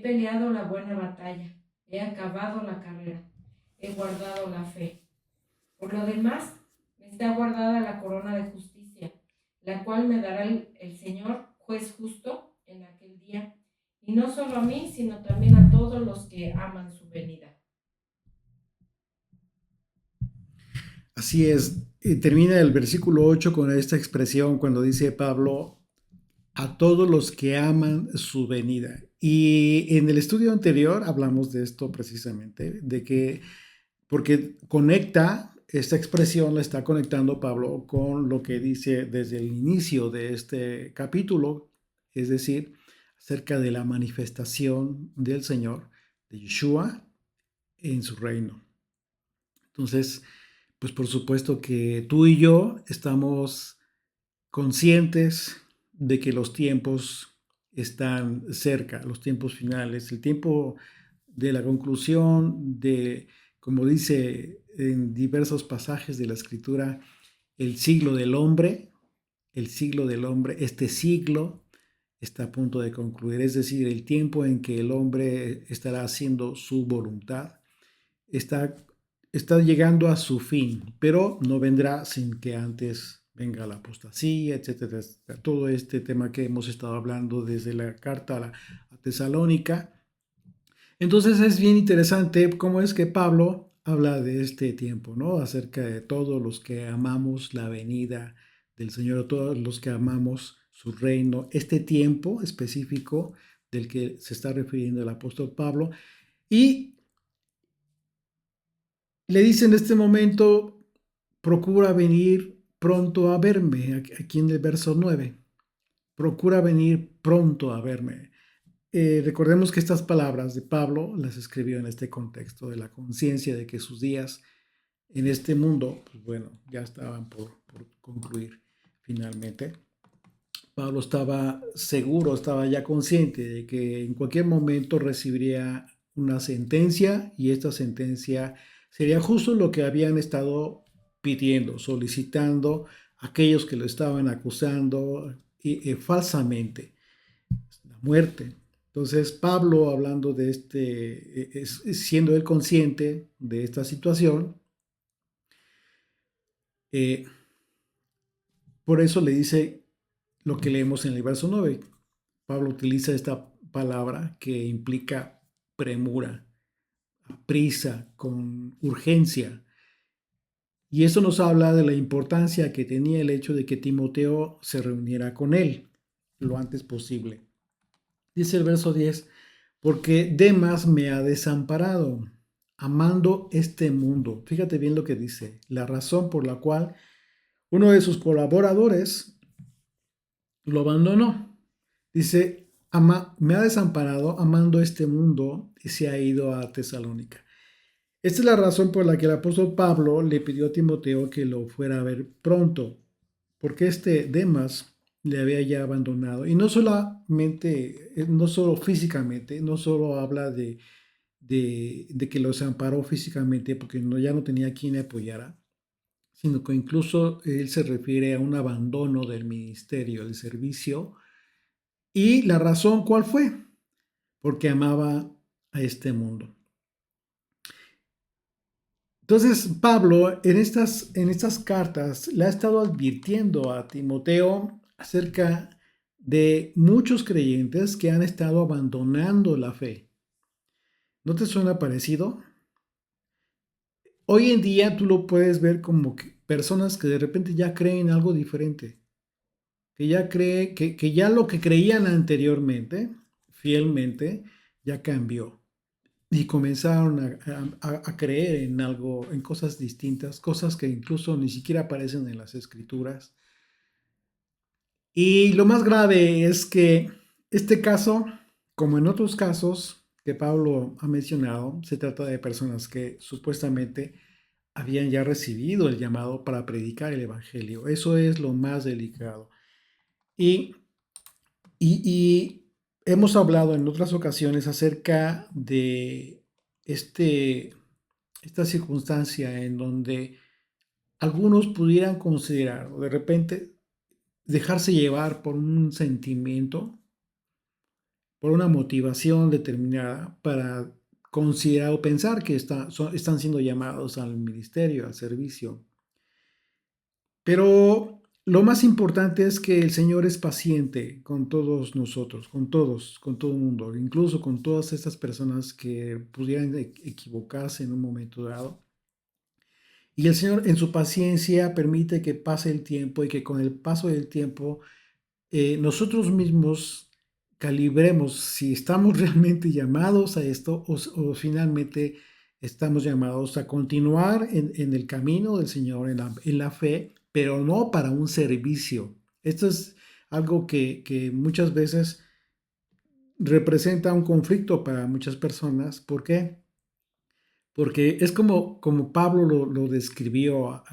peleado la buena batalla, he acabado la carrera, he guardado la fe. Por lo demás, me está guardada la corona de justicia, la cual me dará el Señor, juez justo, en aquel día, y no solo a mí, sino también a todos los que aman su venida. Así es, termina el versículo 8 con esta expresión cuando dice Pablo, a todos los que aman su venida. Y en el estudio anterior hablamos de esto precisamente, de que, porque conecta, esta expresión la está conectando Pablo con lo que dice desde el inicio de este capítulo, es decir, acerca de la manifestación del Señor, de Yeshua, en su reino. Entonces, pues por supuesto que tú y yo estamos conscientes de que los tiempos están cerca, los tiempos finales, el tiempo de la conclusión de, como dice en diversos pasajes de la escritura, el siglo del hombre, el siglo del hombre, este siglo está a punto de concluir, es decir, el tiempo en que el hombre estará haciendo su voluntad, está, está llegando a su fin, pero no vendrá sin que antes venga la apostasía, etcétera, etcétera. Todo este tema que hemos estado hablando desde la carta a Tesalónica. Entonces es bien interesante cómo es que Pablo habla de este tiempo, ¿no? Acerca de todos los que amamos la venida del Señor, todos los que amamos su reino, este tiempo específico del que se está refiriendo el apóstol Pablo. Y le dice en este momento, procura venir pronto a verme, aquí en el verso 9. Procura venir pronto a verme. Recordemos que estas palabras de Pablo las escribió en este contexto de la conciencia de que sus días en este mundo, pues bueno, ya estaban por concluir finalmente. Pablo estaba seguro, estaba ya consciente de que en cualquier momento recibiría una sentencia y esta sentencia sería justo lo que habían estado pidiendo, solicitando aquellos que lo estaban acusando falsamente, la muerte. Entonces Pablo, hablando de siendo él consciente de esta situación, eh, por eso le dice lo que leemos en el verso 9. Pablo utiliza esta palabra que implica premura, prisa, con urgencia. Y eso nos habla de la importancia que tenía el hecho de que Timoteo se reuniera con él lo antes posible. Dice el verso 10, porque Demas me ha desamparado, amando este mundo. Fíjate bien lo que dice, la razón por la cual uno de sus colaboradores lo abandonó. Dice, me ha desamparado amando este mundo y se ha ido a Tesalónica. Esta es la razón por la que el apóstol Pablo le pidió a Timoteo que lo fuera a ver pronto, porque este Demas le había ya abandonado. Y no solamente, no solo físicamente, no solo habla de que lo desamparó físicamente porque ya no tenía quien le apoyara, sino que incluso él se refiere a un abandono del ministerio, del servicio. ¿Y la razón cuál fue? Porque amaba a este mundo. Entonces, Pablo en estas cartas le ha estado advirtiendo a Timoteo acerca de muchos creyentes que han estado abandonando la fe. ¿No te suena parecido? Hoy en día tú lo puedes ver como que personas que de repente ya creen algo diferente, que ya que ya lo que creían anteriormente, fielmente, ya cambió. Y comenzaron a creer en algo, en cosas distintas, cosas que incluso ni siquiera aparecen en las escrituras. Y lo más grave es que este caso, como en otros casos que Pablo ha mencionado, se trata de personas que supuestamente habían ya recibido el llamado para predicar el Evangelio. Eso es lo más delicado. Y, y hemos hablado en otras ocasiones acerca de este esta circunstancia en donde algunos pudieran considerar o de repente dejarse llevar por un sentimiento por una motivación determinada para considerar o pensar que están siendo llamados al ministerio, al servicio. Pero lo más importante es que el Señor es paciente con todos nosotros, con todo el mundo, incluso con todas estas personas que pudieran equivocarse en un momento dado. Y el Señor en su paciencia permite que pase el tiempo y que con el paso del tiempo nosotros mismos calibremos si estamos realmente llamados a esto o finalmente estamos llamados a continuar en el camino del Señor, en la fe, pero no para un servicio. Esto es algo que muchas veces representa un conflicto para muchas personas. ¿Por qué? Porque es como Pablo lo describió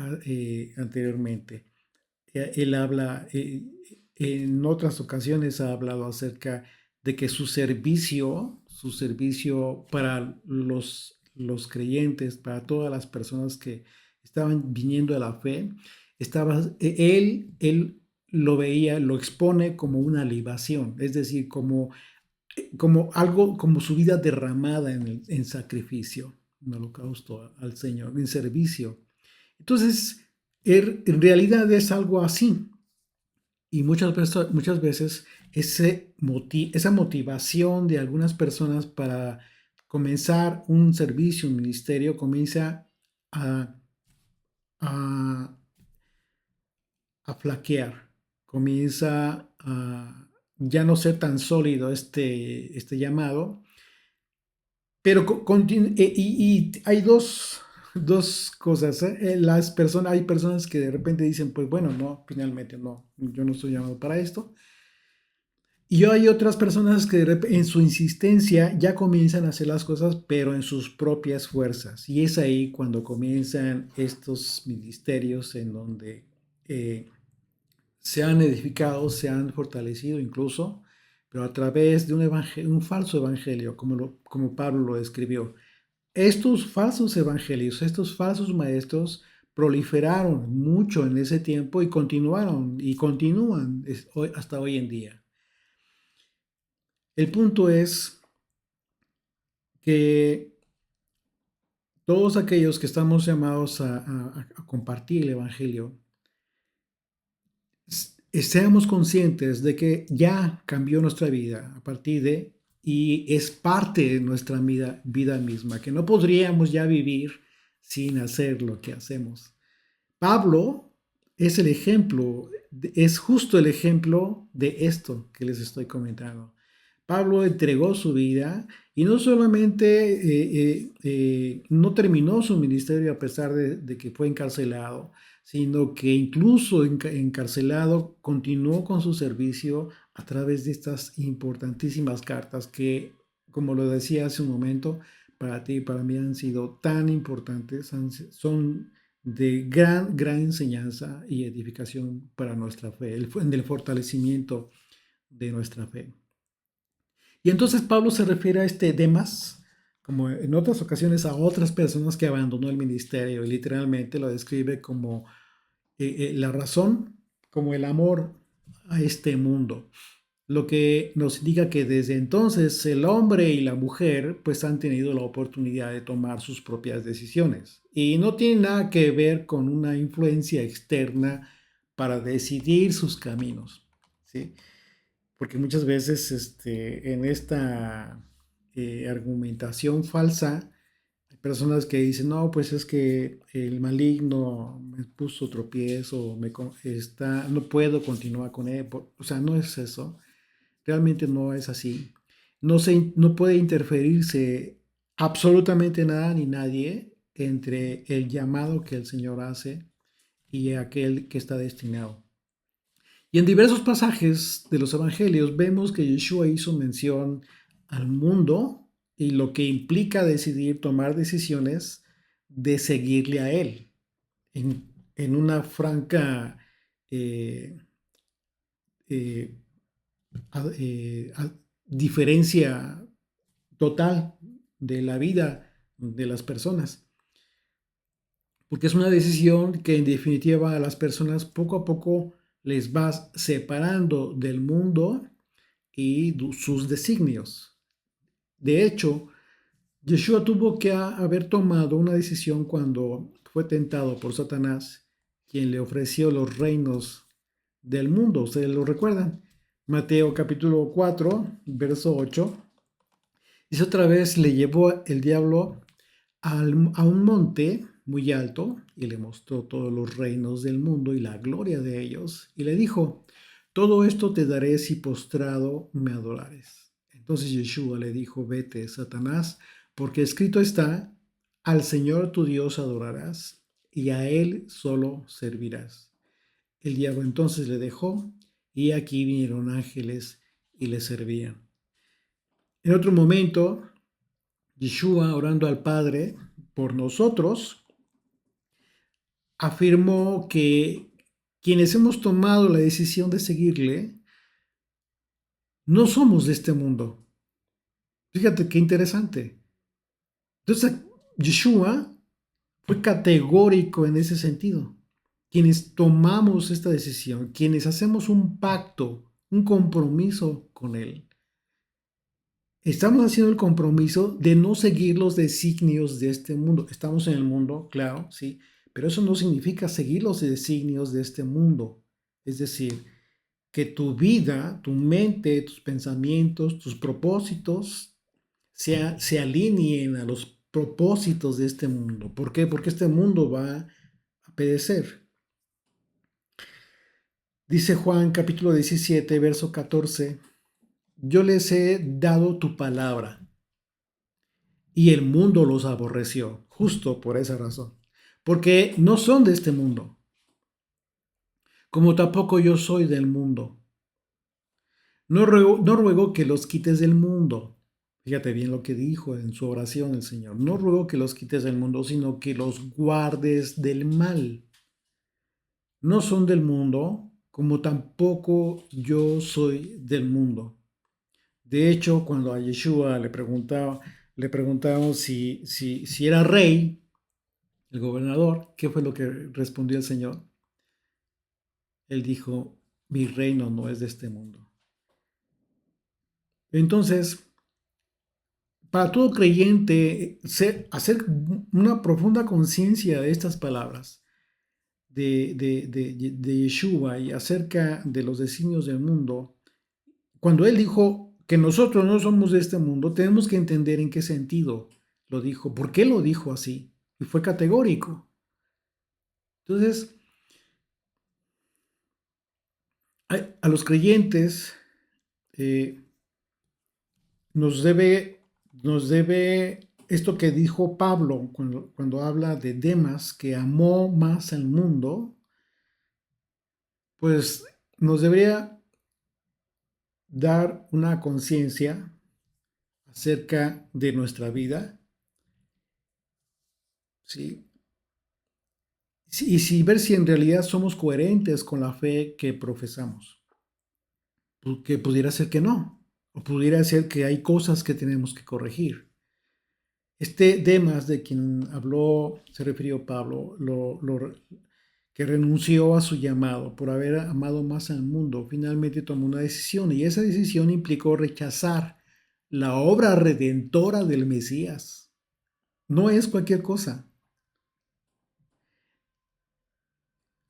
anteriormente. Él habla, en otras ocasiones ha hablado acerca de que su servicio para los creyentes, para todas las personas que estaban viniendo a la fe, él lo veía, lo expone como una libación, es decir, como algo, como su vida derramada en sacrificio, en holocausto al Señor, en servicio. Entonces, en realidad es algo así. Y muchas veces esa motivación de algunas personas para comenzar un servicio, un ministerio, comienza a, a, a flaquear, comienza a ya no ser tan sólido este llamado. Pero y hay dos cosas. Hay personas que de repente dicen, pues bueno, no, finalmente no, yo no estoy llamado para esto. Y hay otras personas que en su insistencia ya comienzan a hacer las cosas, pero en sus propias fuerzas. Y es ahí cuando comienzan estos ministerios en donde eh, se han edificado, se han fortalecido incluso, pero a través de un falso evangelio, como Pablo lo describió. Estos falsos evangelios, estos falsos maestros proliferaron mucho en ese tiempo y continuaron y continúan hasta hoy en día. El punto es que todos aquellos que estamos llamados a compartir el evangelio, seamos conscientes de que ya cambió nuestra vida a partir de y es parte de nuestra vida misma, que no podríamos ya vivir sin hacer lo que hacemos. Pablo es el ejemplo, es justo el ejemplo de esto que les estoy comentando. Pablo entregó su vida y no solamente no terminó su ministerio a pesar de que fue encarcelado, sino que incluso encarcelado continuó con su servicio a través de estas importantísimas cartas que, como lo decía hace un momento, para ti y para mí han sido tan importantes, son de gran enseñanza y edificación para nuestra fe, en el fortalecimiento de nuestra fe. Y entonces Pablo se refiere a este Demas, como en otras ocasiones a otras personas que abandonó el ministerio, y literalmente lo describe como la razón, como el amor a este mundo. Lo que nos indica que desde entonces el hombre y la mujer pues han tenido la oportunidad de tomar sus propias decisiones. Y no tiene nada que ver con una influencia externa para decidir sus caminos, ¿sí? Porque muchas veces en esta argumentación falsa, hay personas que dicen, no, pues es que el maligno me puso tropiezo, no puedo continuar con él. O sea, no es eso. Realmente no es así. No puede interferirse absolutamente nada ni nadie entre el llamado que el Señor hace y aquel que está destinado. Y en diversos pasajes de los evangelios vemos que Yeshua hizo mención al mundo y lo que implica decidir tomar decisiones de seguirle a Él en una franca eh, eh, diferencia total de la vida de las personas. Porque es una decisión que en definitiva a las personas poco a poco les va separando del mundo y sus designios. De hecho, Yeshua tuvo que haber tomado una decisión cuando fue tentado por Satanás, quien le ofreció los reinos del mundo. ¿Ustedes lo recuerdan? Mateo capítulo 4, verso 8. Dice otra vez, le llevó el diablo a un monte muy alto y le mostró todos los reinos del mundo y la gloria de ellos. Y le dijo, todo esto te daré si postrado me adorares. Entonces Yeshua le dijo, vete, Satanás, porque escrito está, al Señor tu Dios adorarás y a Él solo servirás. El diablo entonces le dejó y aquí vinieron ángeles y le servían. En otro momento, Yeshua, orando al Padre por nosotros, afirmó que quienes hemos tomado la decisión de seguirle, no somos de este mundo. Fíjate qué interesante. Entonces, Yeshua fue categórico en ese sentido. Quienes tomamos esta decisión, quienes hacemos un pacto, un compromiso con Él, estamos haciendo el compromiso de no seguir los designios de este mundo. Estamos en el mundo, claro, sí, pero eso no significa seguir los designios de este mundo. Es decir, que tu vida, tu mente, tus pensamientos, tus propósitos se alineen a los propósitos de este mundo. ¿Por qué? Porque este mundo va a perecer. Dice Juan capítulo 17, verso 14, yo les he dado tu palabra y el mundo los aborreció, justo por esa razón, porque no son de este mundo, como tampoco yo soy del mundo. No ruego que los quites del mundo. Fíjate bien lo que dijo en su oración el Señor. No ruego que los quites del mundo, sino que los guardes del mal. No son del mundo, como tampoco yo soy del mundo. De hecho, cuando a Yeshua le preguntaron si era rey, el gobernador, ¿qué fue lo que respondió el Señor? Él dijo, mi reino no es de este mundo. Entonces, para todo creyente, hacer una profunda conciencia de estas palabras de Yeshua y acerca de los designios del mundo, cuando él dijo que nosotros no somos de este mundo, tenemos que entender en qué sentido lo dijo, por qué lo dijo así, y fue categórico. Entonces, a los creyentes nos debe esto que dijo Pablo cuando habla de Demas, que amó más al mundo, pues nos debería dar una conciencia acerca de nuestra vida, ¿sí? Y ver si en realidad somos coherentes con la fe que profesamos. Porque pudiera ser que no, o pudiera ser que hay cosas que tenemos que corregir. Este Demas de quien habló, se refirió Pablo, que renunció a su llamado por haber amado más al mundo, finalmente tomó una decisión y esa decisión implicó rechazar la obra redentora del Mesías. No es cualquier cosa.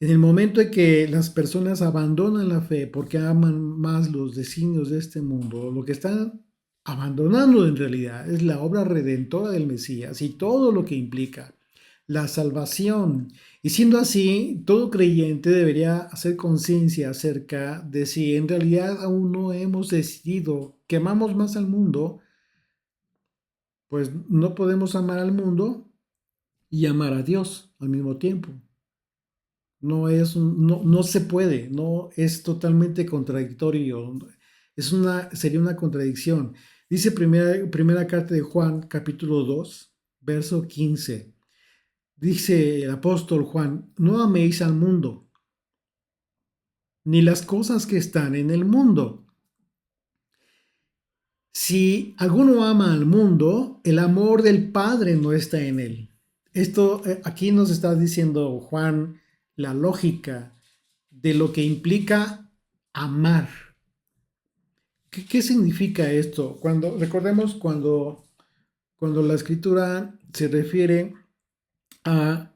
En el momento en que las personas abandonan la fe porque aman más los designios de este mundo, lo que están abandonando en realidad es la obra redentora del Mesías y todo lo que implica la salvación. Y siendo así, todo creyente debería hacer conciencia acerca de si en realidad aún no hemos decidido que amamos más al mundo, pues no podemos amar al mundo y amar a Dios al mismo tiempo. No se puede, no es totalmente contradictorio. Sería una contradicción. Dice primera carta de Juan, capítulo 2, verso 15. Dice el apóstol Juan, no améis al mundo, ni las cosas que están en el mundo. Si alguno ama al mundo, el amor del Padre no está en él. Esto aquí nos está diciendo Juan la lógica de lo que implica amar. ¿Qué significa esto? Recordemos cuando la escritura se refiere a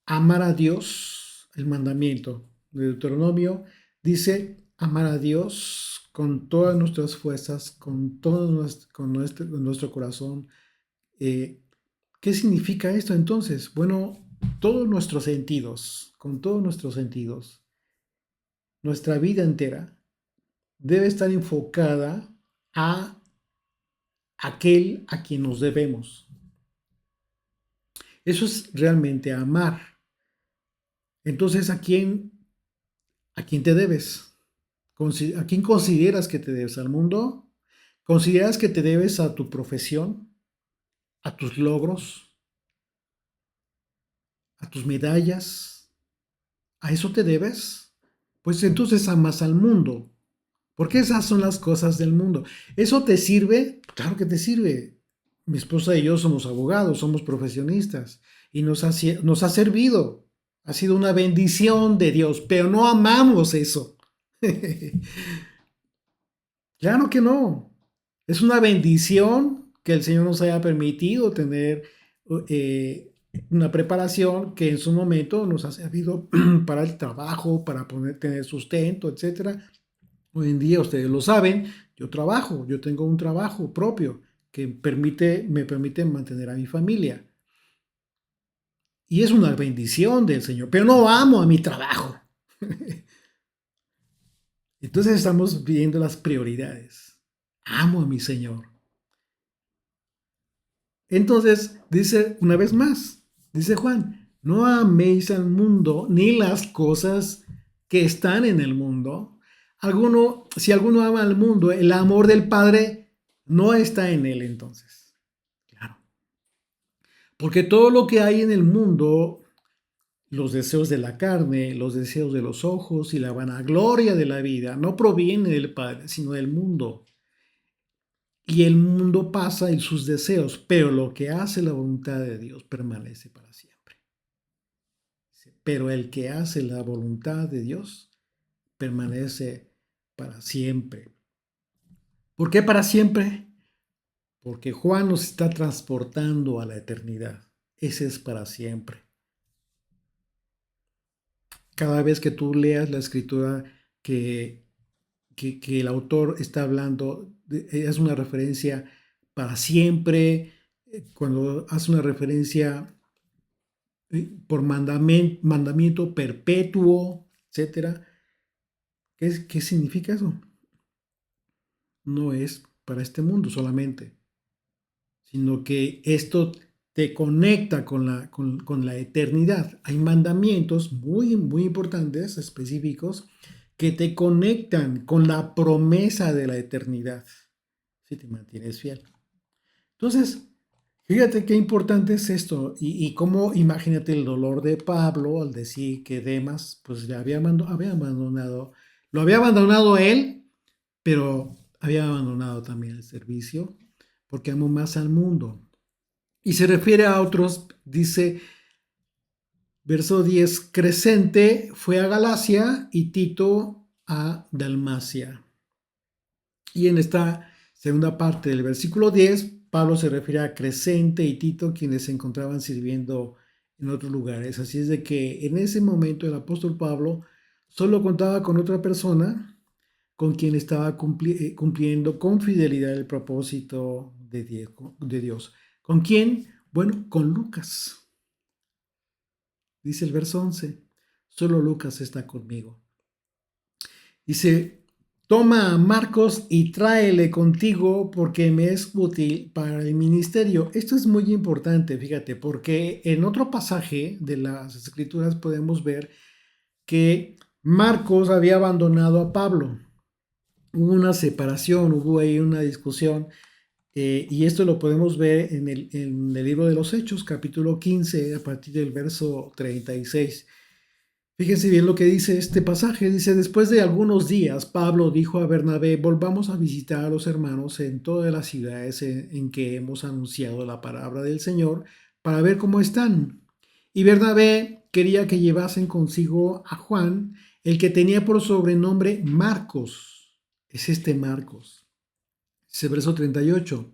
amar a Dios, el mandamiento de Deuteronomio dice amar a Dios con todas nuestras fuerzas, con nuestro corazón. Eh, ¿Qué significa esto entonces? Bueno, todos nuestros sentidos, con todos nuestros sentidos, nuestra vida entera debe estar enfocada a aquel a quien nos debemos. Eso es realmente amar. Entonces, a quién te debes? ¿A quién consideras que te debes? ¿Al mundo? ¿Consideras que te debes a tu profesión? ¿A tus logros? ¿A tus medallas? ¿A eso te debes? Pues entonces amas al mundo. Porque esas son las cosas del mundo. ¿Eso te sirve? Claro que te sirve. Mi esposa y yo somos abogados, somos profesionistas y nos ha servido. Ha sido una bendición de Dios, pero no amamos eso. Claro que no. Es una bendición que el Señor nos haya permitido tener una preparación que en su momento nos ha servido para el trabajo, para tener sustento, etcétera. Hoy en día, ustedes lo saben, yo tengo un trabajo propio que me permite mantener a mi familia. Y es una bendición del Señor, pero no amo a mi trabajo. Entonces estamos viendo las prioridades. Amo a mi Señor. Entonces, dice una vez más, dice Juan, no améis al mundo ni las cosas que están en el mundo. Si alguno ama al mundo, el amor del Padre no está en él entonces. Claro. Porque todo lo que hay en el mundo, los deseos de la carne, los deseos de los ojos y la vanagloria de la vida, no proviene del Padre, sino del mundo. Y el mundo pasa y sus deseos, pero lo que hace la voluntad de Dios permanece para siempre. Pero el que hace la voluntad de Dios permanece para siempre. ¿Por qué para siempre? Porque Juan nos está transportando a la eternidad. Ese es para siempre. Cada vez que tú leas la escritura que el autor está hablando, es una referencia para siempre, cuando hace una referencia por mandamiento perpetuo, etc. ¿Qué significa eso? No es para este mundo solamente, sino que esto te conecta con la eternidad. Hay mandamientos muy, muy importantes, específicos, que te conectan con la promesa de la eternidad, si te mantienes fiel. Entonces, fíjate qué importante es esto y cómo, imagínate el dolor de Pablo al decir que Demas, pues ya había abandonado, lo había abandonado él, pero había abandonado también el servicio, porque amó más al mundo. Y se refiere a otros, dice, verso 10, Crescente fue a Galacia y Tito a Dalmacia. Y en esta segunda parte del versículo 10, Pablo se refiere a Crescente y Tito, quienes se encontraban sirviendo en otros lugares. Así es de que en ese momento el apóstol Pablo solo contaba con otra persona con quien estaba cumpliendo con fidelidad el propósito de Dios. ¿Con quién? Bueno, con Lucas. Dice el verso 11, solo Lucas está conmigo. Dice, toma a Marcos y tráele contigo porque me es útil para el ministerio. Esto es muy importante, fíjate, porque en otro pasaje de las Escrituras podemos ver que Marcos había abandonado a Pablo. Hubo una separación, hubo ahí una discusión, y esto lo podemos ver en el libro de los Hechos, capítulo 15, a partir del verso 36. Fíjense bien lo que dice este pasaje. Dice, después de algunos días, Pablo dijo a Bernabé, volvamos a visitar a los hermanos en todas las ciudades en que hemos anunciado la palabra del Señor para ver cómo están. Y Bernabé quería que llevasen consigo a Juan, el que tenía por sobrenombre Marcos. es este Marcos. Ese verso 38.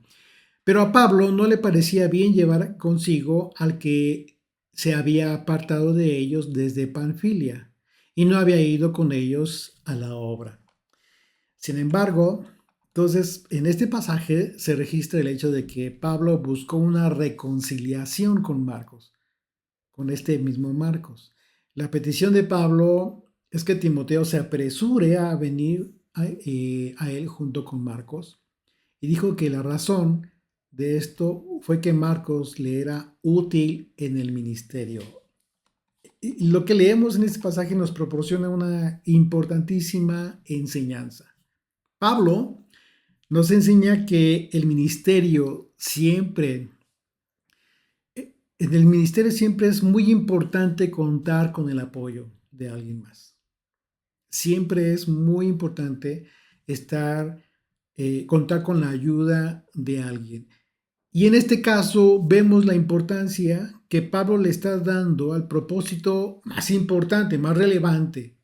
Pero a Pablo no le parecía bien llevar consigo al que se había apartado de ellos desde Panfilia y no había ido con ellos a la obra. Sin embargo, entonces en este pasaje se registra el hecho de que Pablo buscó una reconciliación con Marcos, con este mismo Marcos. La petición de Pablo es que Timoteo se apresure a venir a él junto con Marcos, y dijo que la razón de esto fue que Marcos le era útil en el ministerio. Y lo que leemos en este pasaje nos proporciona una importantísima enseñanza. Pablo nos enseña que en el ministerio siempre es muy importante contar con el apoyo de alguien más. Siempre es muy importante contar con la ayuda de alguien. Y en este caso vemos la importancia que Pablo le está dando al propósito más importante, más relevante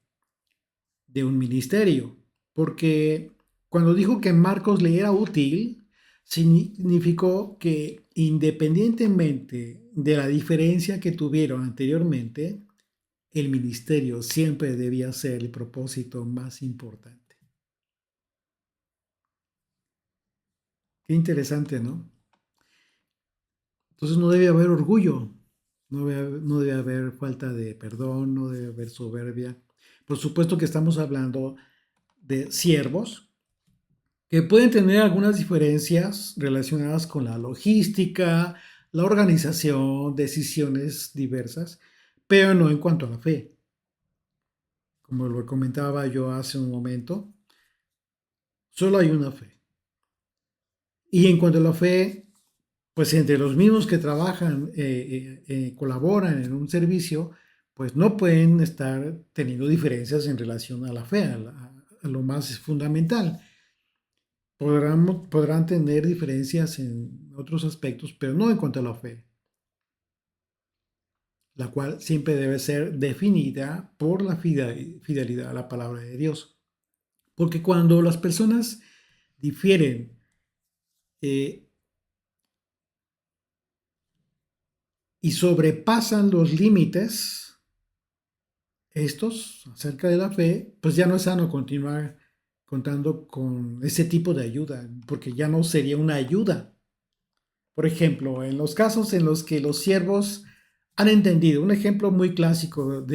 de un ministerio. Porque cuando dijo que Marcos le era útil, significó que independientemente de la diferencia que tuvieron anteriormente, el ministerio siempre debía ser el propósito más importante. Qué interesante, ¿no? Entonces no debe haber orgullo, no debe haber falta de perdón, no debe haber soberbia. Por supuesto que estamos hablando de siervos que pueden tener algunas diferencias relacionadas con la logística, la organización, decisiones diversas, pero no en cuanto a la fe. Como lo comentaba yo hace un momento, solo hay una fe. Y en cuanto a la fe, pues entre los mismos que trabajan, colaboran en un servicio, pues no pueden estar teniendo diferencias en relación a la fe, a lo más fundamental. Podrán tener diferencias en otros aspectos, pero no en cuanto a la fe, la cual siempre debe ser definida por la fidelidad a la palabra de Dios. Porque cuando las personas difieren, eh, y sobrepasan los límites, estos acerca de la fe, pues ya no es sano continuar contando con ese tipo de ayuda, porque ya no sería una ayuda. Por ejemplo, en los casos en los que los siervos han entendido, un ejemplo muy clásico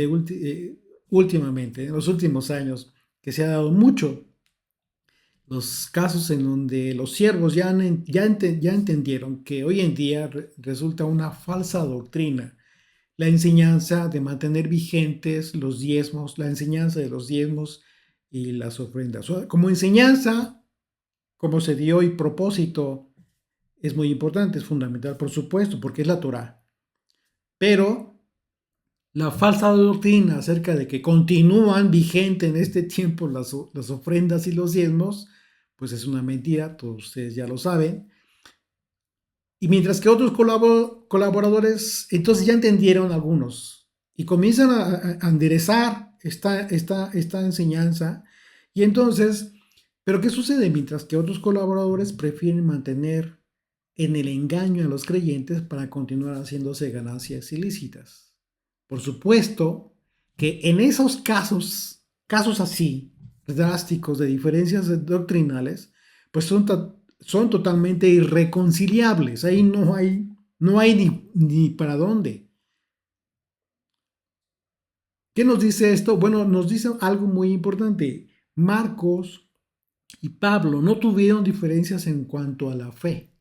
últimamente, en los últimos años, que se ha dado mucho, los casos en donde los siervos ya entendieron que hoy en día resulta una falsa doctrina la enseñanza de mantener vigentes los diezmos, la enseñanza de los diezmos y las ofrendas. Como enseñanza, como se dio y propósito, es muy importante, es fundamental, por supuesto, porque es la Torá. Pero la falsa doctrina acerca de que continúan vigentes en este tiempo las ofrendas y los diezmos, pues es una mentira, todos ustedes ya lo saben. Y mientras que otros colaboradores, entonces ya entendieron algunos y comienzan a enderezar esta enseñanza. Y entonces, ¿pero qué sucede? Mientras que otros colaboradores prefieren mantener en el engaño a los creyentes para continuar haciéndose ganancias ilícitas. Por supuesto que en esos casos así, drásticos de diferencias doctrinales, pues son totalmente irreconciliables. Ahí no hay ni para dónde. ¿Qué nos dice esto? Bueno, nos dice algo muy importante. Marcos y Pablo no tuvieron diferencias en cuanto a la fe.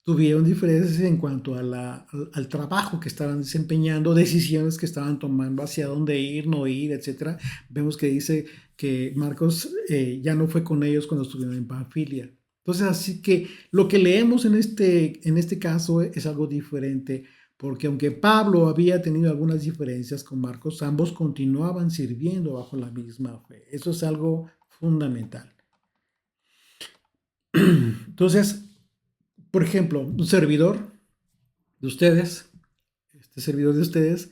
Tuvieron diferencias en cuanto al trabajo que estaban desempeñando, decisiones que estaban tomando, hacia dónde ir, no ir, etc. Vemos que dice que Marcos ya no fue con ellos cuando estuvieron en Panfilia. Entonces, así que lo que leemos en este caso es algo diferente, porque aunque Pablo había tenido algunas diferencias con Marcos, ambos continuaban sirviendo bajo la misma fe. Eso es algo fundamental. Entonces, por ejemplo, un servidor de ustedes, este servidor de ustedes,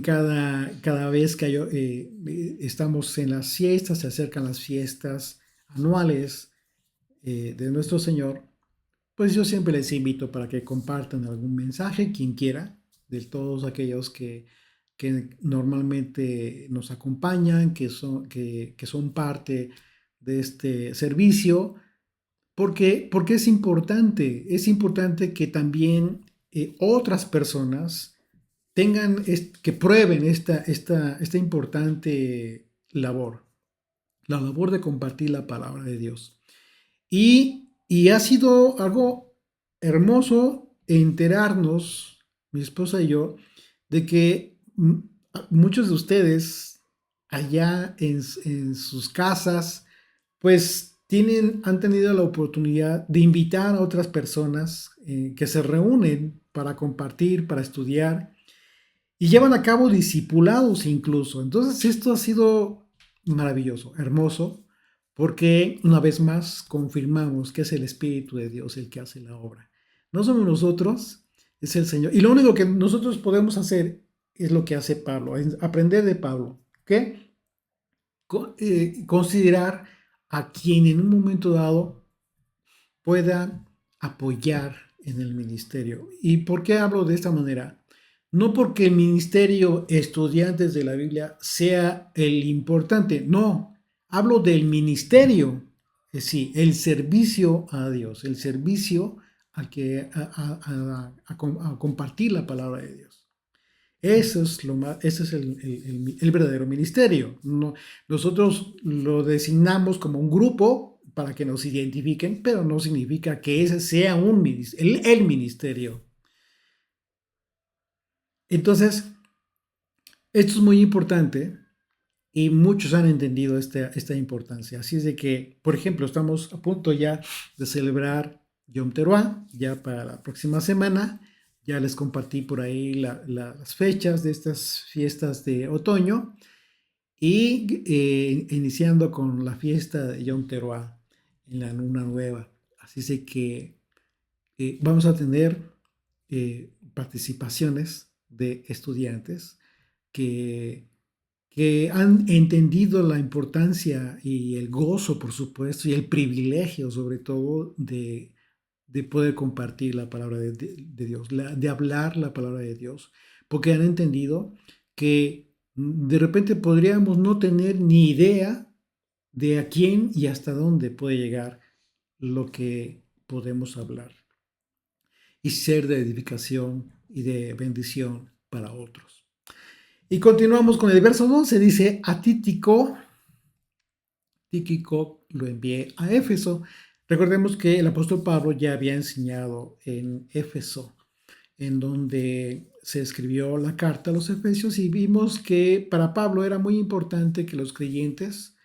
cada vez que estamos en las fiestas, se acercan las fiestas anuales de nuestro Señor, pues yo siempre les invito para que compartan algún mensaje, quien quiera, de todos aquellos que normalmente nos acompañan, que son parte de este servicio, porque es importante que también otras personas que prueben esta importante labor, la labor de compartir la palabra de Dios. Y ha sido algo hermoso enterarnos, mi esposa y yo, de que muchos de ustedes allá en sus casas, pues han tenido la oportunidad de invitar a otras personas que se reúnen para compartir, para estudiar y llevan a cabo discipulados incluso. Entonces esto ha sido maravilloso, hermoso, porque una vez más confirmamos que es el Espíritu de Dios el que hace la obra. No somos nosotros, es el Señor. Y lo único que nosotros podemos hacer es lo que hace Pablo, es aprender de Pablo, ¿ok? Considerar a quien en un momento dado pueda apoyar en el ministerio. ¿Y por qué hablo de esta manera? No porque el ministerio estudiantes de la Biblia sea el importante, no, hablo del ministerio, sí, el servicio a Dios, el servicio a compartir la palabra de Dios. Eso es ese es el verdadero ministerio. No, nosotros lo designamos como un grupo para que nos identifiquen, pero no significa que ese sea el ministerio. Entonces, esto es muy importante y muchos han entendido esta importancia. Así es de que, por ejemplo, estamos a punto ya de celebrar Yom Teruah, ya para la próxima semana. Ya les compartí por ahí las fechas de estas fiestas de otoño y iniciando con la fiesta de Yom Teruah en la luna nueva. Así es de que vamos a tener participaciones de estudiantes que, que han entendido la importancia y el gozo, por supuesto, y el privilegio, sobre todo, de poder compartir la palabra de Dios, de hablar la palabra de Dios, porque han entendido que de repente podríamos no tener ni idea de a quién y hasta dónde puede llegar lo que podemos hablar y ser de edificación y de bendición para otros. Y continuamos con el verso 12, dice, a Tíquico lo envié a Éfeso. Recordemos que el apóstol Pablo ya había enseñado en Éfeso, en donde se escribió la carta a los Efesios, y vimos que para Pablo era muy importante que los creyentes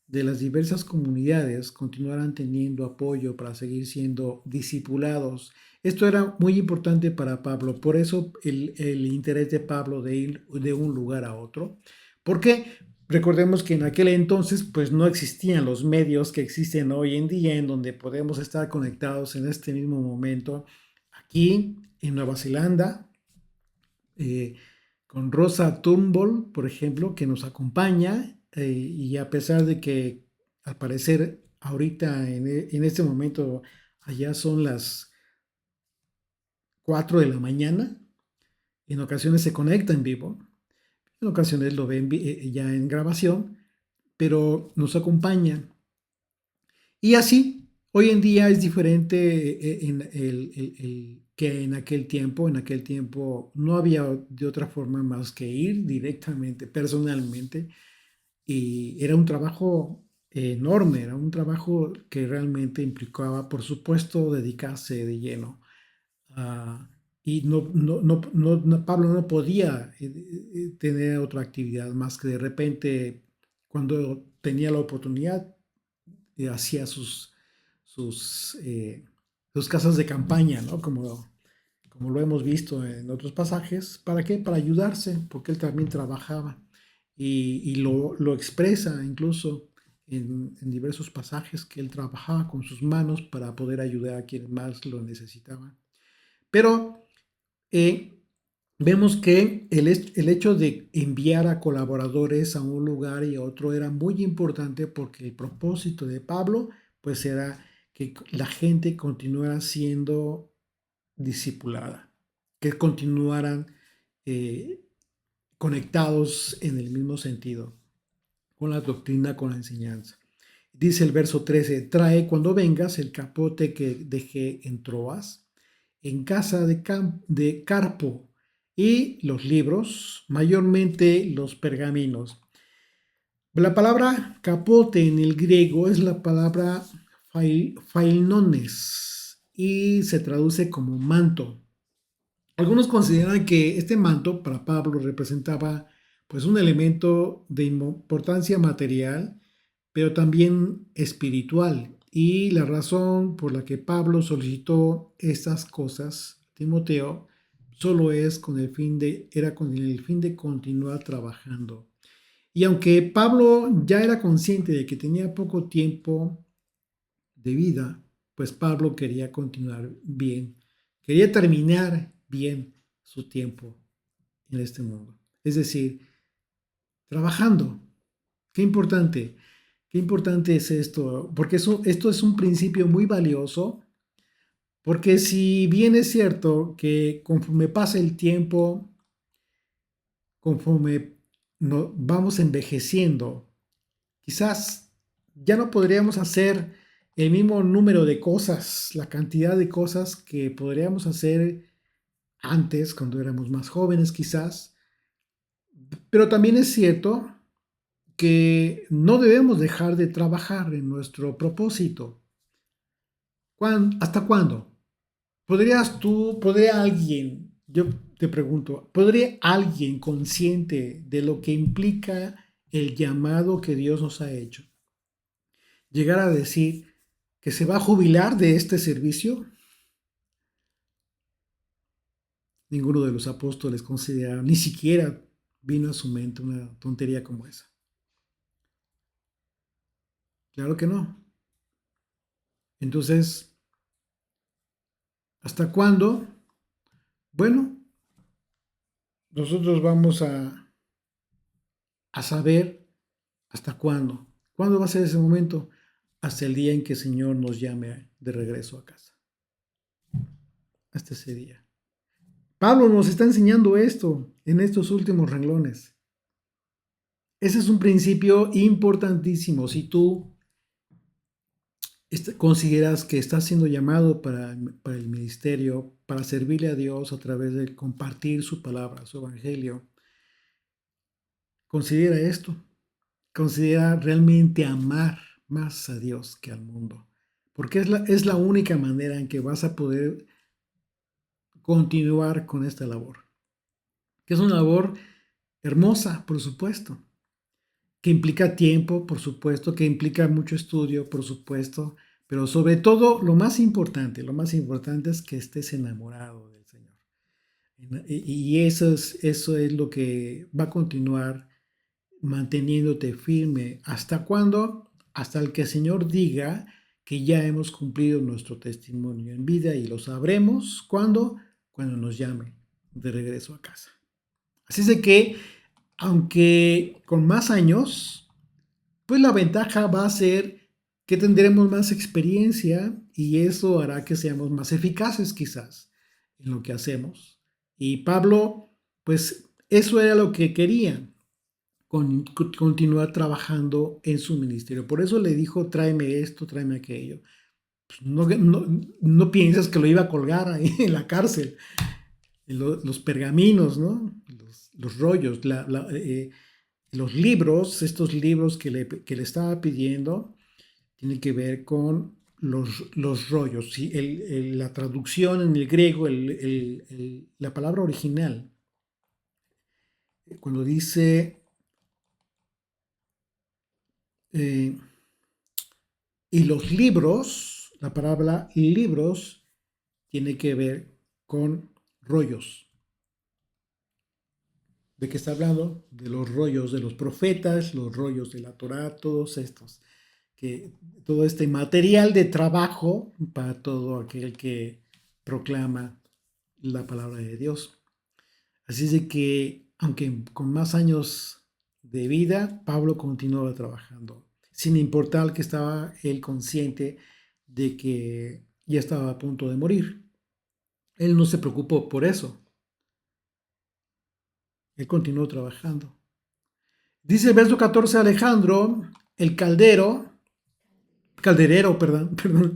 de las diversas comunidades continuaran teniendo apoyo para seguir siendo discipulados. Esto era muy importante para Pablo, por eso el interés de Pablo de ir de un lugar a otro. ¿Por qué? Recordemos que en aquel entonces pues no existían los medios que existen hoy en día, en donde podemos estar conectados en este mismo momento aquí en Nueva Zelanda, con Rosa Turnbull, por ejemplo, que nos acompaña, y a pesar de que al parecer ahorita en este momento allá son las 4 de la mañana, en ocasiones se conecta en vivo, en ocasiones lo ven ya en grabación, pero nos acompaña. Y así, hoy en día es diferente que en aquel tiempo. En aquel tiempo no había de otra forma más que ir directamente, personalmente, y era un trabajo enorme, era un trabajo que realmente implicaba, por supuesto, dedicarse de lleno. Ah, y Pablo no podía tener otra actividad más que de repente, cuando tenía la oportunidad, hacía sus casas de campaña, ¿no? Como lo hemos visto en otros pasajes. ¿Para qué? Para ayudarse, porque él también trabajaba y lo expresa incluso en diversos pasajes, que él trabajaba con sus manos para poder ayudar a quienes más lo necesitaban. Pero vemos que el hecho de enviar a colaboradores a un lugar y a otro era muy importante porque el propósito de Pablo pues era que la gente continuara siendo discipulada, que continuaran eh, conectados en el mismo sentido, con la doctrina, con la enseñanza. Dice el verso 13, trae cuando vengas el capote que dejé en Troas, en casa de Carpo, y los libros, mayormente los pergaminos. La palabra capote en el griego es la palabra failnones y se traduce como manto. Algunos consideran que este manto para Pablo representaba pues un elemento de importancia material, pero también espiritual. Y la razón por la que Pablo solicitó estas cosas a Timoteo solo es era con el fin de continuar trabajando. Y aunque Pablo ya era consciente de que tenía poco tiempo de vida, pues Pablo quería continuar bien, quería terminar bien su tiempo en este mundo. Es decir, trabajando. Qué importante es esto, porque esto es un principio muy valioso, porque si bien es cierto que conforme pasa el tiempo, conforme vamos envejeciendo, quizás ya no podríamos hacer el mismo número de cosas, la cantidad de cosas que podríamos hacer antes, cuando éramos más jóvenes quizás. Pero también es cierto que no debemos dejar de trabajar en nuestro propósito. ¿Hasta cuándo? ¿Podría alguien, yo te pregunto, podría alguien consciente de lo que implica el llamado que Dios nos ha hecho, llegar a decir que se va a jubilar de este servicio? Ninguno de los apóstoles consideraron, ni siquiera vino a su mente una tontería como esa. Claro que no. Entonces, ¿hasta cuándo? Bueno, nosotros vamos a saber hasta cuándo. ¿Cuándo va a ser ese momento? Hasta el día en que el Señor nos llame de regreso a casa. Hasta ese día. Pablo nos está enseñando esto en estos últimos renglones. Ese es un principio importantísimo. Si tú consideras que estás siendo llamado para el ministerio, para servirle a Dios a través de compartir su palabra, su evangelio, considera esto. Considera realmente amar más a Dios que al mundo. Porque es la única manera en que vas a poder continuar con esta labor. Que es una labor hermosa, por supuesto. Que implica tiempo, por supuesto. Que implica mucho estudio, por supuesto. Pero sobre todo, lo más importante es que estés enamorado del Señor. Y eso es lo que va a continuar manteniéndote firme. ¿Hasta cuándo? Hasta el que el Señor diga que ya hemos cumplido nuestro testimonio en vida y lo sabremos cuando nos llame de regreso a casa. Así es de que, aunque con más años, pues la ventaja va a ser que tendremos más experiencia y eso hará que seamos más eficaces quizás en lo que hacemos. Y Pablo, pues eso era lo que quería, continuar trabajando en su ministerio. Por eso le dijo, tráeme esto, tráeme aquello. Pues no piensas que lo iba a colgar ahí en la cárcel. Los pergaminos, ¿no? Los rollos, los libros, estos libros que le estaba pidiendo, tienen que ver con los rollos. ¿Sí? La traducción en el griego, la palabra original, cuando dice eh, y los libros, la palabra libros tiene que ver con rollos. ¿De qué está hablando? De los rollos de los profetas, los rollos de la Torá, todos estos. Todo este material de trabajo para todo aquel que proclama la palabra de Dios. Así es de que, aunque con más años de vida, Pablo continuaba trabajando, sin importar que estaba él consciente de que ya estaba a punto de morir. Él no se preocupó por eso, él continuó trabajando. Dice el verso 14, Alejandro, el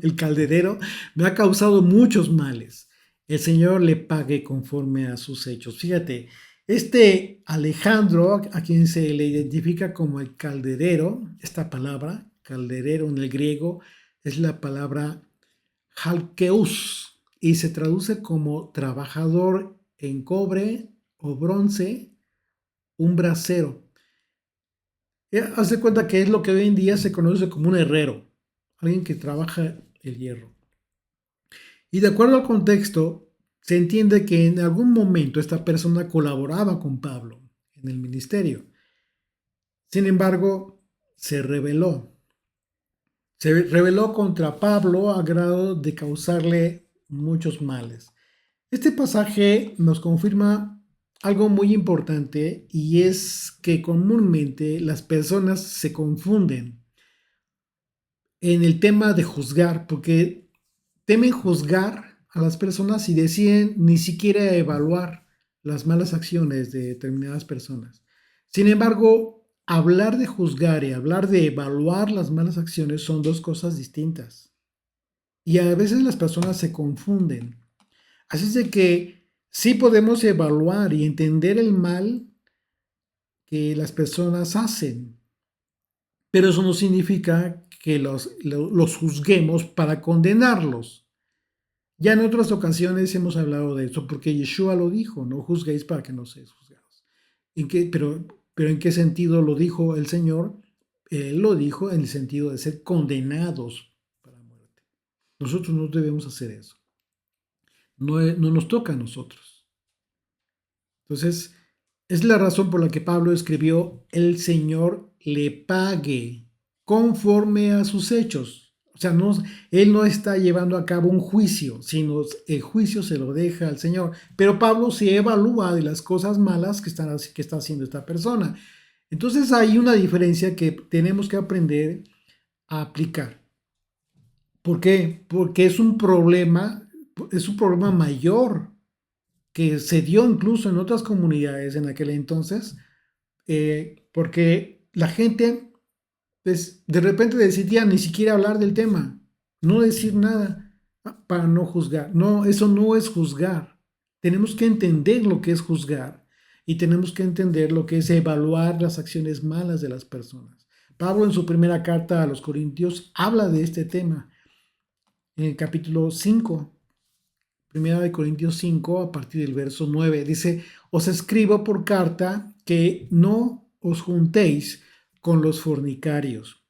el calderero, me ha causado muchos males. El Señor le pague conforme a sus hechos. Fíjate, este Alejandro, a quien se le identifica como el calderero, esta palabra, calderero en el griego, es la palabra halkeus y se traduce como trabajador en cobre o bronce, un bracero. Haz de cuenta que es lo que hoy en día se conoce como un herrero, alguien que trabaja el hierro. Y de acuerdo al contexto, se entiende que en algún momento esta persona colaboraba con Pablo en el ministerio. Sin embargo, se rebeló. Se rebeló contra Pablo a grado de causarle muchos males. Este pasaje nos confirma algo muy importante y es que comúnmente las personas se confunden en el tema de juzgar porque temen juzgar a las personas y deciden ni siquiera evaluar las malas acciones de determinadas personas. Sin embargo, hablar de juzgar y hablar de evaluar las malas acciones son dos cosas distintas. Y a veces las personas se confunden. Así es de que sí podemos evaluar y entender el mal que las personas hacen, pero eso no significa que los juzguemos para condenarlos. Ya en otras ocasiones hemos hablado de eso, porque Yeshua lo dijo, no juzguéis para que no seáis juzgados. Pero ¿en qué sentido lo dijo el Señor? Él lo dijo en el sentido de ser condenados para muerte. Nosotros no debemos hacer eso. No nos toca a nosotros. Entonces, es la razón por la que Pablo escribió, el Señor le pague conforme a sus hechos. O sea, él no está llevando a cabo un juicio, sino el juicio se lo deja al Señor. Pero Pablo se evalúa de las cosas malas que está haciendo esta persona. Entonces hay una diferencia que tenemos que aprender a aplicar. ¿Por qué? Porque es un problema mayor que se dio incluso en otras comunidades en aquel entonces, porque la gente, pues, de repente decidía ni siquiera hablar del tema, no decir nada para no juzgar. No, eso no es juzgar. Tenemos que entender lo que es juzgar y tenemos que entender lo que es evaluar las acciones malas de las personas. Pablo en su primera carta a los Corintios habla de este tema en el capítulo 5. Primera de Corintios 5, a partir del verso 9, dice, os escribo por carta que no os juntéis con los fornicarios,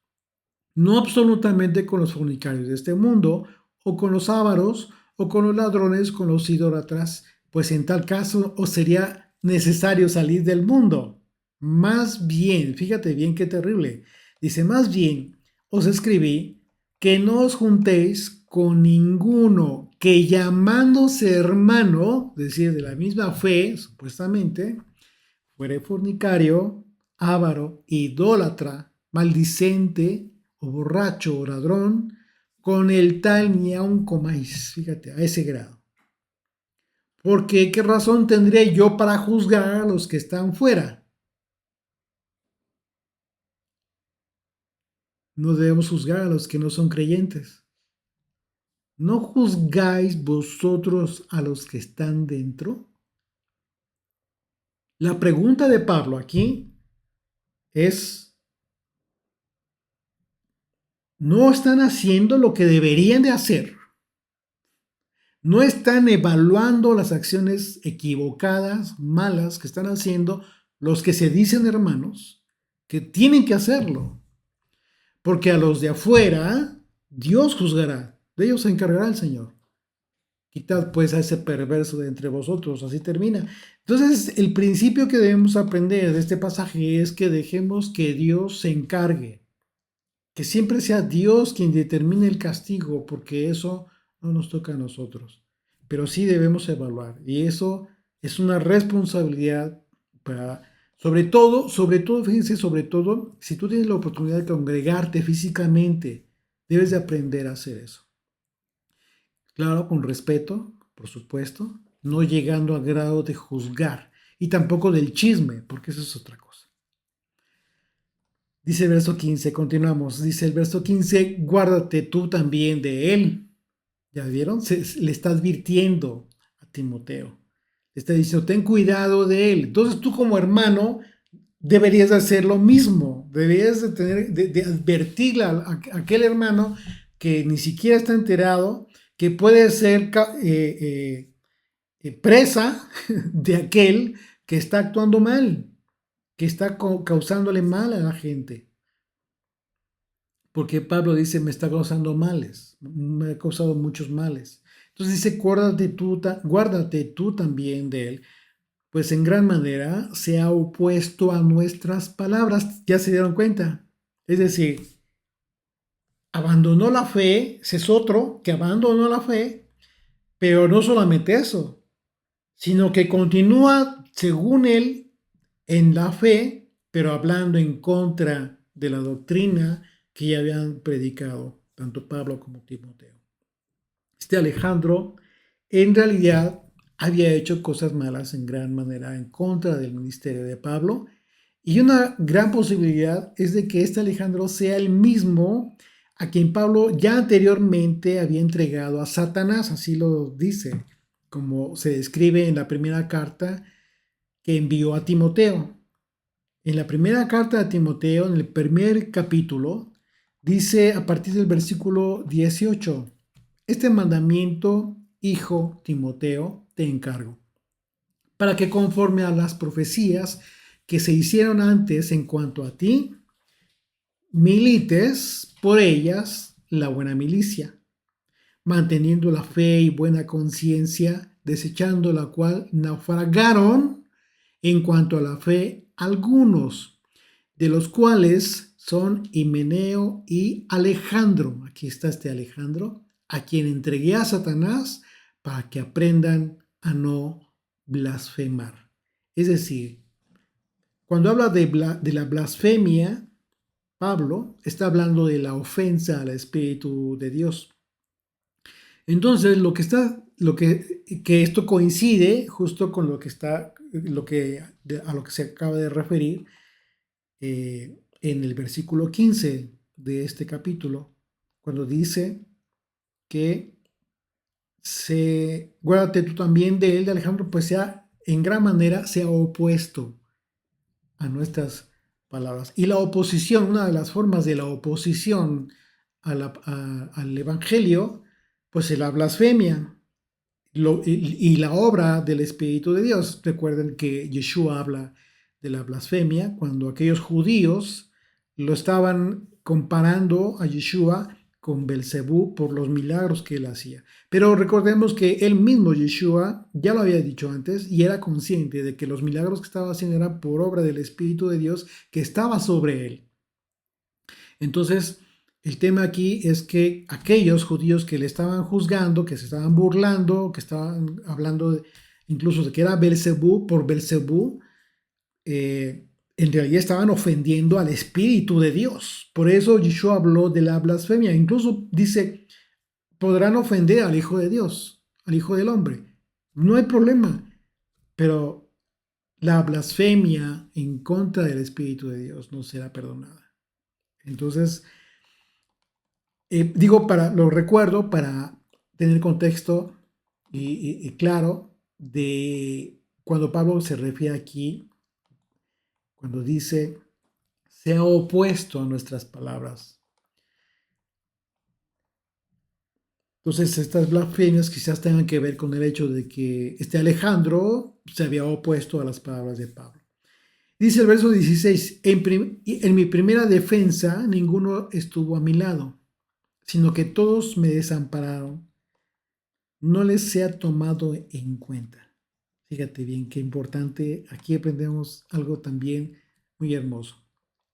no absolutamente con los fornicarios de este mundo, o con los ávaros, o con los ladrones, con los idólatras, pues en tal caso os sería necesario salir del mundo. Más bien, fíjate bien qué terrible, dice, más bien os escribí que no os juntéis con ninguno que llamándose hermano, es decir, de la misma fe, supuestamente, fuere fornicario, avaro, idólatra, maldicente, o borracho, o ladrón, con el tal ni aun comáis, fíjate, a ese grado. Porque ¿qué razón tendré yo para juzgar a los que están fuera? No debemos juzgar a los que no son creyentes. ¿No juzgáis vosotros a los que están dentro? La pregunta de Pablo aquí es, ¿no están haciendo lo que deberían de hacer? ¿No están evaluando las acciones equivocadas, malas que están haciendo los que se dicen hermanos, que tienen que hacerlo? Porque a los de afuera, Dios juzgará, de ellos se encargará el Señor. Quitad pues a ese perverso de entre vosotros, así termina. Entonces, el principio que debemos aprender de este pasaje es que dejemos que Dios se encargue, que siempre sea Dios quien determine el castigo, porque eso no nos toca a nosotros. Pero sí debemos evaluar, y eso Es una responsabilidad para, sobre todo, fíjense, sobre todo, si tú tienes la oportunidad de congregarte físicamente, debes de aprender a hacer eso. Claro, con respeto, por supuesto, no llegando al grado de juzgar y tampoco del chisme, porque eso es otra cosa. Dice el verso 15, continuamos, dice el verso 15, guárdate tú también de él. ¿Ya vieron? Le está advirtiendo a Timoteo. Le está diciendo, ten cuidado de él. Entonces tú como hermano deberías hacer lo mismo. Deberías de advertirle a aquel hermano que ni siquiera está enterado, que puede ser presa de aquel que está actuando mal, que está causándole mal a la gente. Porque Pablo dice, me está causando males, me ha causado muchos males. Entonces dice, guárdate tú también de él, pues en gran manera se ha opuesto a nuestras palabras. ¿Ya se dieron cuenta? Es decir, abandonó la fe, ese es otro que abandonó la fe, pero no solamente eso, sino que continúa, según él, en la fe, pero hablando en contra de la doctrina que ya habían predicado tanto Pablo como Timoteo. Este Alejandro, en realidad, había hecho cosas malas en gran manera en contra del ministerio de Pablo, y una gran posibilidad es de que este Alejandro sea el mismo a quien Pablo ya anteriormente había entregado a Satanás, así lo dice, como se describe en la primera carta que envió a Timoteo. En la primera carta de Timoteo, en el primer capítulo, dice a partir del versículo 18, este mandamiento, hijo Timoteo, te encargo, para que conforme a las profecías que se hicieron antes en cuanto a ti, milites por ellas la buena milicia, manteniendo la fe y buena conciencia, desechando la cual naufragaron en cuanto a la fe algunos, de los cuales son Himeneo y Alejandro. Aquí está este Alejandro, a quien entregué a Satanás para que aprendan a no blasfemar. Es decir, cuando habla de la blasfemia, Pablo está hablando de la ofensa al Espíritu de Dios. Entonces, que esto coincide justo con lo que está, a lo que se acaba de referir en el versículo 15 de este capítulo, cuando dice que guárdate tú también de él, de Alejandro, pues en gran manera se ha opuesto a nuestras palabras. Y la oposición, una de las formas de la oposición al Evangelio, pues es la blasfemia y la obra del Espíritu de Dios. Recuerden que Yeshua habla de la blasfemia cuando aquellos judíos lo estaban comparando a Yeshua con Belcebú por los milagros que él hacía. Pero recordemos que él mismo, Yeshua, ya lo había dicho antes y era consciente de que los milagros que estaba haciendo eran por obra del Espíritu de Dios que estaba sobre él. Entonces, el tema aquí es que aquellos judíos que le estaban juzgando, que se estaban burlando, que estaban hablando incluso de que era Belcebú, por Belcebú, en realidad estaban ofendiendo al Espíritu de Dios. Por eso Yeshua habló de la blasfemia. Incluso dice, podrán ofender al Hijo de Dios, al Hijo del Hombre. No hay problema, pero la blasfemia en contra del Espíritu de Dios no será perdonada. Entonces, lo recuerdo para tener contexto y claro de cuando Pablo se refiere aquí, cuando dice, se ha opuesto a nuestras palabras. Entonces, estas blasfemias quizás tengan que ver con el hecho de que este Alejandro se había opuesto a las palabras de Pablo. Dice el verso 16, en mi primera defensa ninguno estuvo a mi lado, sino que todos me desampararon. No les sea tomado en cuenta. Fíjate bien qué importante. Aquí aprendemos algo también muy hermoso.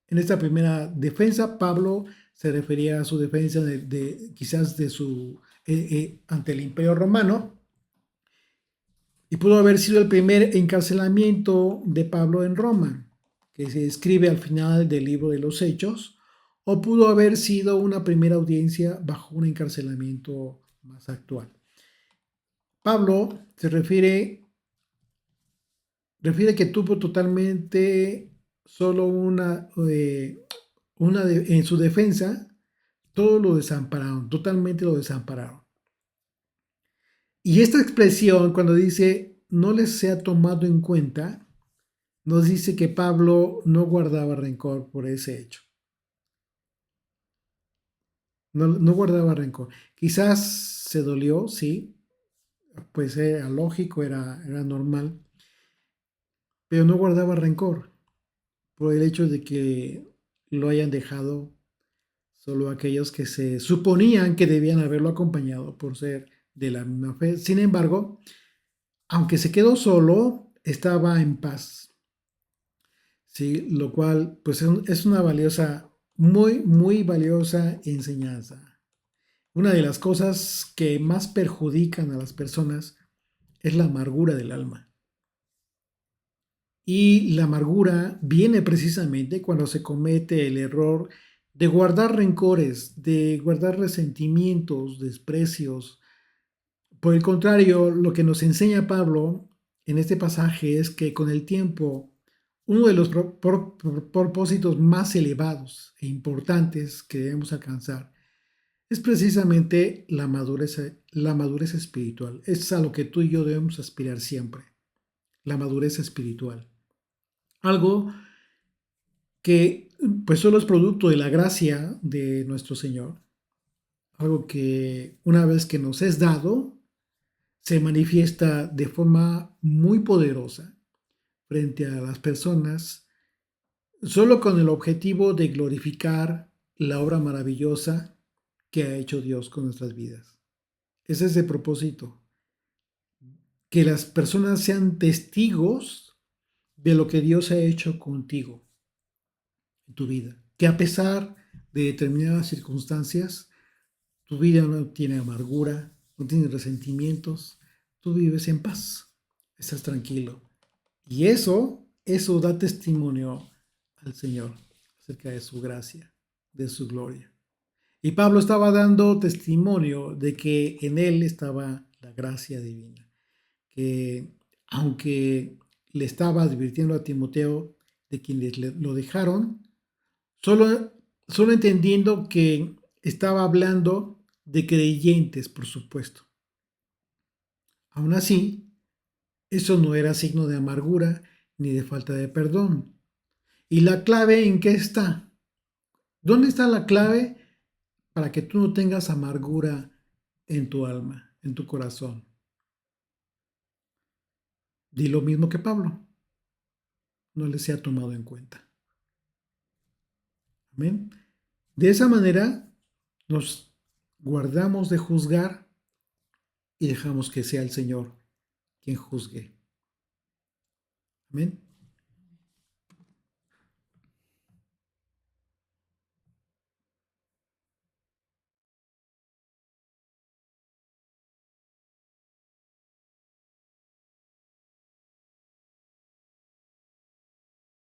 En esta primera defensa, Pablo se refería a su defensa quizás de su ante el Imperio Romano. Y pudo haber sido el primer encarcelamiento de Pablo en Roma, que se describe al final del libro de los Hechos, o pudo haber sido una primera audiencia bajo un encarcelamiento más actual. Pablo se refiere que tuvo totalmente solo en su defensa, todo lo desampararon, totalmente lo desampararon. Y esta expresión, cuando dice no les sea tomado en cuenta, nos dice que Pablo no guardaba rencor por ese hecho. No guardaba rencor. Quizás se dolió, sí, pues era lógico, era normal, pero no guardaba rencor por el hecho de que lo hayan dejado solo aquellos que se suponían que debían haberlo acompañado por ser de la misma fe. Sin embargo, aunque se quedó solo, estaba en paz. Sí, lo cual pues es una valiosa, muy, muy valiosa enseñanza. Una de las cosas que más perjudican a las personas es la amargura del alma. Y la amargura viene precisamente cuando se comete el error de guardar rencores, de guardar resentimientos, desprecios. Por el contrario, lo que nos enseña Pablo en este pasaje es que con el tiempo, uno de los propósitos más elevados e importantes que debemos alcanzar es precisamente la madurez espiritual. Es a lo que tú y yo debemos aspirar siempre, la madurez espiritual. Algo que pues solo es producto de la gracia de nuestro Señor. Algo que una vez que nos es dado, se manifiesta de forma muy poderosa frente a las personas, solo con el objetivo de glorificar la obra maravillosa que ha hecho Dios con nuestras vidas. Ese es el propósito, que las personas sean testigos de lo que Dios ha hecho contigo en tu vida, que a pesar de determinadas circunstancias, tu vida no tiene amargura, no tiene resentimientos, tú vives en paz, estás tranquilo. Y eso da testimonio al Señor acerca de su gracia, de su gloria. Y Pablo estaba dando testimonio de que en él estaba la gracia divina, que aunque le estaba advirtiendo a Timoteo de quienes lo dejaron, solo, solo entendiendo que estaba hablando de creyentes, por supuesto. Aún así, eso no era signo de amargura ni de falta de perdón. ¿Y la clave en qué está? ¿Dónde está la clave para que tú no tengas amargura en tu alma, en tu corazón? Di lo mismo que Pablo, no les sea tomado en cuenta. Amén. De esa manera nos guardamos de juzgar y dejamos que sea el Señor quien juzgue. Amén.